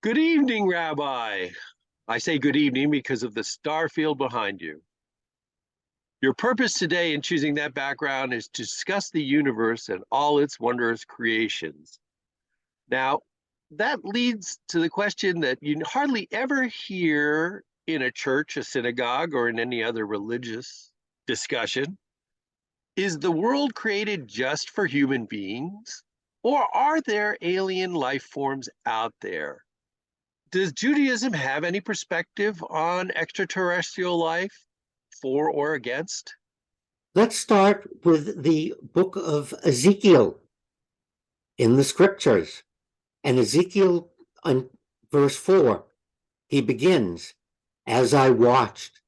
Good evening, Rabbi. I say good evening because of the star field behind you. Your purpose today in choosing that background is to discuss the universe and all its wondrous creations. Now, that leads to the question that you hardly ever hear in a church, a synagogue, or in any other religious discussion. Is the world created just for human beings? Or are there alien life forms out there? Does Judaism have any perspective on extraterrestrial life, for or against? Let's start with the book of Ezekiel in the scriptures. And Ezekiel, on verse 4, he begins, "As I watched,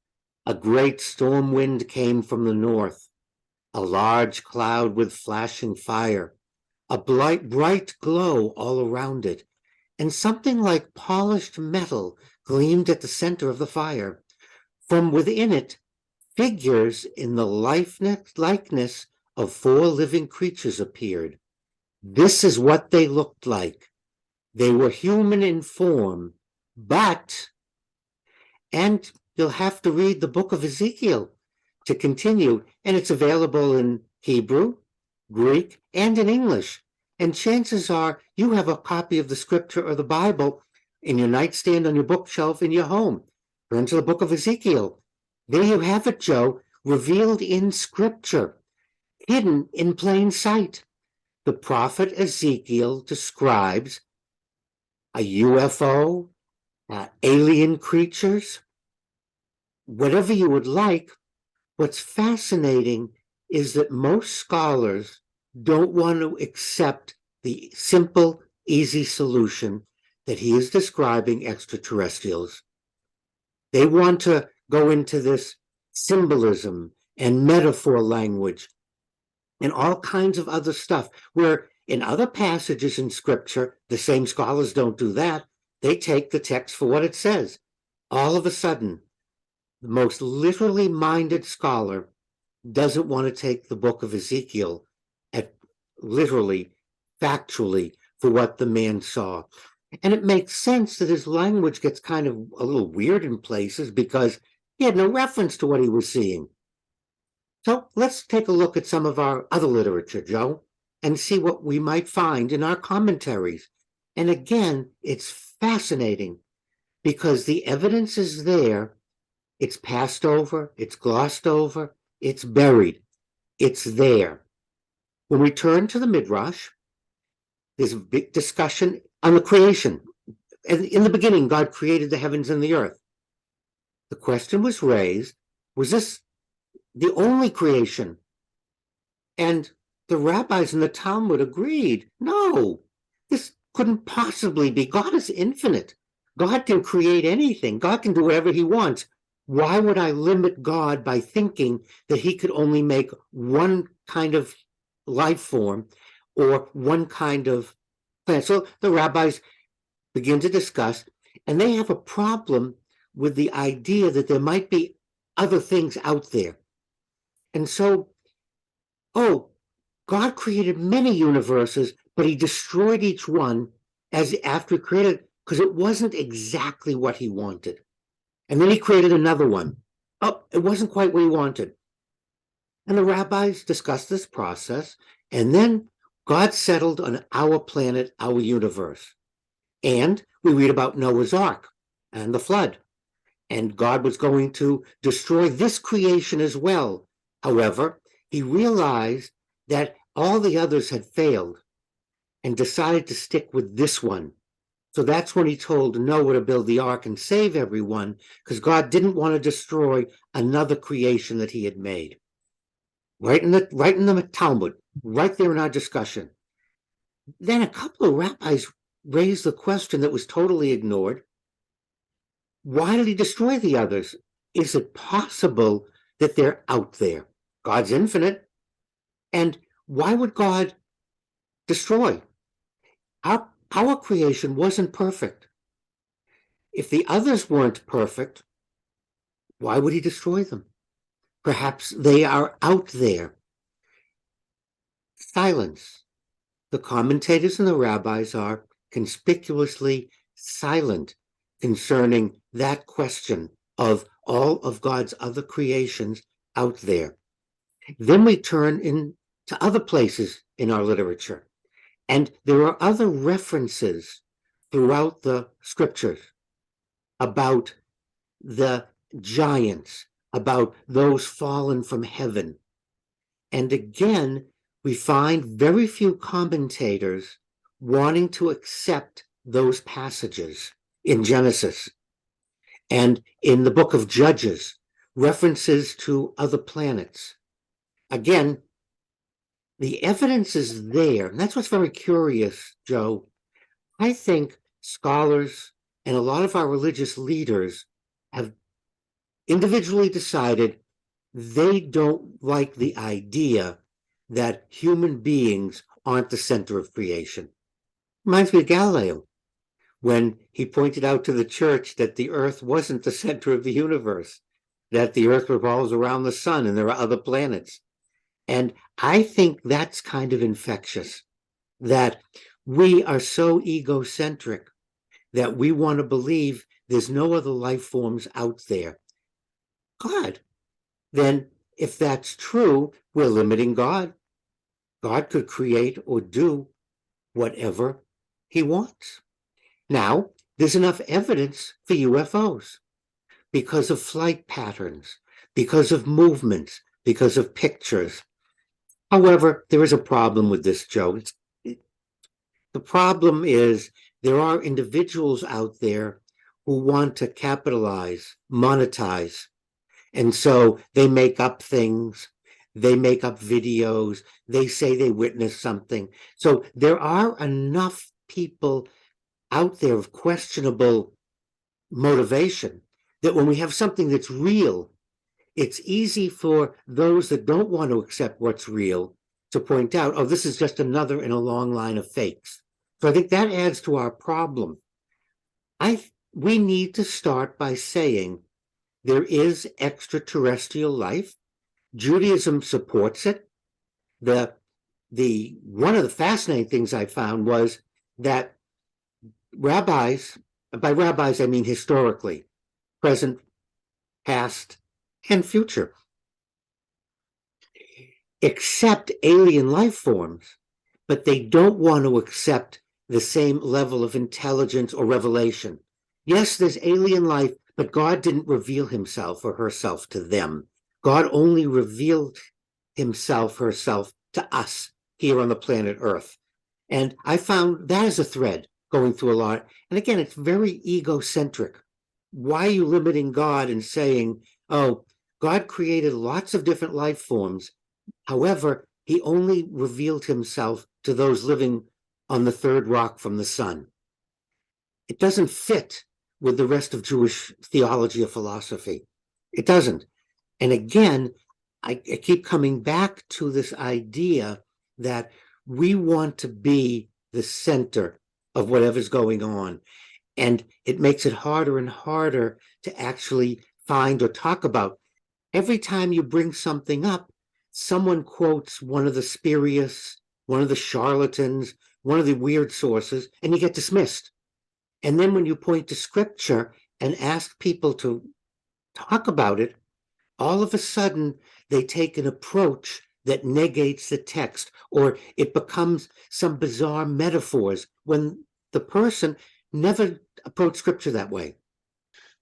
a great storm wind came from the north, a large cloud with flashing fire, a bright glow all around it, and something like polished metal gleamed at the center of the fire. From within it, figures in the likeness of four living creatures appeared. This is what they looked like. They were human in form, but, and you'll have to read the book of Ezekiel to continue, and it's available in Hebrew, Greek, and in English. And chances are you have a copy of the scripture or the Bible in your nightstand on your bookshelf in your home. Turn to the book of Ezekiel. There you have it, Joe, revealed in scripture, hidden in plain sight. The prophet Ezekiel describes a UFO, alien creatures, whatever you would like. What's fascinating is that most scholars don't want to accept the simple, easy solution that he is describing extraterrestrials. They want to go into this symbolism and metaphor language and all kinds of other stuff, where in other passages in scripture, the same scholars don't do that. They take the text for what it says. All of a sudden, the most literally minded scholar doesn't want to take the book of Ezekiel at literally, factually, for what the man saw. And it makes sense that his language gets kind of a little weird in places because he had no reference to what he was seeing. So let's take a look at some of our other literature, Joe, and see what we might find in our commentaries. And again, it's fascinating because the evidence is there. It's passed over, it's glossed over, it's buried. It's there. When we turn to the Midrash, there's a big discussion on the creation. And in the beginning, God created the heavens and the earth. The question was raised, was this the only creation? And the rabbis in the Talmud agreed, no, this couldn't possibly be. God is infinite. God can create anything. God can do whatever he wants. Why would I limit God by thinking that he could only make one kind of life form or one kind of plant? So the rabbis begin to discuss, and they have a problem with the idea that there might be other things out there. And so, God created many universes, but he destroyed each one as after he created, because it wasn't exactly what he wanted. And then he created another one. Oh, it wasn't quite what he wanted. And the rabbis discussed this process, and then God settled on our planet, our universe. And we read about Noah's Ark and the flood. And God was going to destroy this creation as well. However, he realized that all the others had failed and decided to stick with this one. So that's when he told Noah to build the ark and save everyone, because God didn't want to destroy another creation that he had made. Right in the Talmud, right there in our discussion. Then a couple of rabbis raised the question that was totally ignored. Why did he destroy the others? Is it possible that they're out there? God's infinite. And why would God destroy? Our creation wasn't perfect. If the others weren't perfect, why would he destroy them? Perhaps they are out there. Silence. The commentators and the rabbis are conspicuously silent concerning that question of all of God's other creations out there. Then we turn into other places in our literature, and there are other references throughout the scriptures about the giants, about those fallen from heaven. And again, we find very few commentators wanting to accept those passages in Genesis and in the book of Judges, references to other planets. Again, the evidence is there, and that's what's very curious, Joe. I think scholars and a lot of our religious leaders have individually decided they don't like the idea that human beings aren't the center of creation. Reminds me of Galileo, when he pointed out to the church that the earth wasn't the center of the universe, that the earth revolves around the sun and there are other planets. And I think that's kind of infectious, that we are so egocentric that we want to believe there's no other life forms out there. God, then if that's true, we're limiting God. God could create or do whatever he wants. Now, there's enough evidence for UFOs because of flight patterns, because of movements, because of pictures. However, there is a problem with this, Joe. The problem is there are individuals out there who want to capitalize, monetize. And so they make up things, they make up videos, they say they witnessed something. So there are enough people out there of questionable motivation that when we have something that's real, it's easy for those that don't want to accept what's real to point out, oh, this is just another in a long line of fakes. So I think that adds to our problem. We need to start by saying there is extraterrestrial life. Judaism supports it. One of the fascinating things I found was that rabbis, by rabbis I mean historically, present, past, and future, accept alien life forms, but they don't want to accept the same level of intelligence or revelation. Yes, there's alien life, but God didn't reveal himself or herself to them. God only revealed himself, herself to us here on the planet Earth. And I found that as a thread going through a lot. And again, it's very egocentric. Why are you limiting God and saying, oh, God created lots of different life forms. However, he only revealed himself to those living on the third rock from the sun. It doesn't fit with the rest of Jewish theology or philosophy. It doesn't. And again, I keep coming back to this idea that we want to be the center of whatever's going on. And it makes it harder and harder to actually find or talk about. Every time you bring something up, someone quotes one of the spurious, one of the charlatans, one of the weird sources, and you get dismissed. And then when you point to scripture and ask people to talk about it, all of a sudden they take an approach that negates the text, or it becomes some bizarre metaphors when the person never approached scripture that way.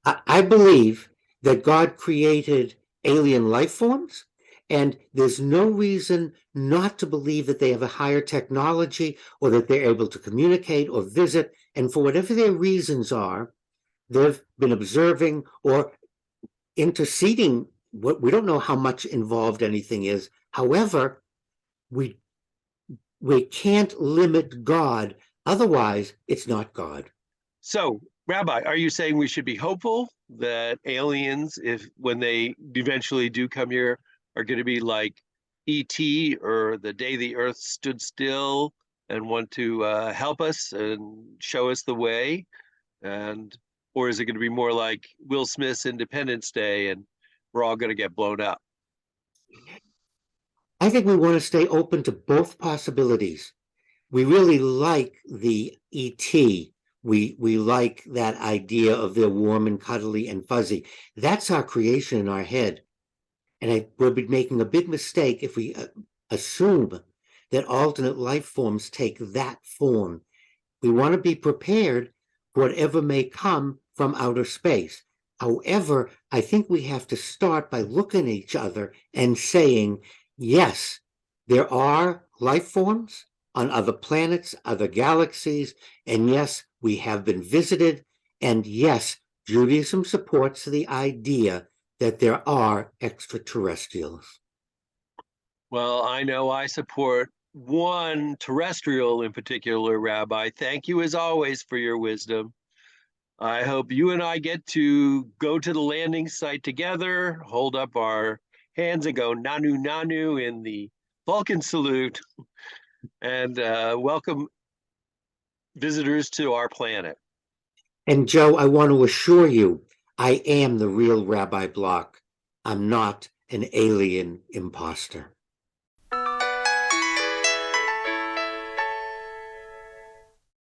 I believe that God created alien life forms, and there's no reason not to believe that they have a higher technology or that they're able to communicate or visit. And for whatever their reasons are, they've been observing or interceding. We don't know how much involved anything is. However, we can't limit God. Otherwise, it's not God. So, Rabbi, are you saying we should be hopeful that aliens, when they eventually do come here, are going to be like E.T. or the day the Earth stood still and want to help us and show us the way? Or is it going to be more like Will Smith's Independence Day and we're all going to get blown up? I think we want to stay open to both possibilities. We really like the ET We like that idea of they're warm and cuddly and fuzzy. That's our creation in our head. And we'll be making a big mistake if we assume that alternate life forms take that form. We want to be prepared for whatever may come from outer space. However, I think we have to start by looking at each other and saying, yes, there are life forms on other planets, other galaxies, and yes, we have been visited, and yes, Judaism supports the idea that there are extraterrestrials. Well, I know I support one terrestrial in particular, Rabbi. Thank you as always for your wisdom. I hope you and I get to go to the landing site together, hold up our hands and go nanu nanu in the Vulcan salute, and welcome visitors to our planet. And Joe, I want to assure you, I am the real Rabbi Block. I'm not an alien imposter.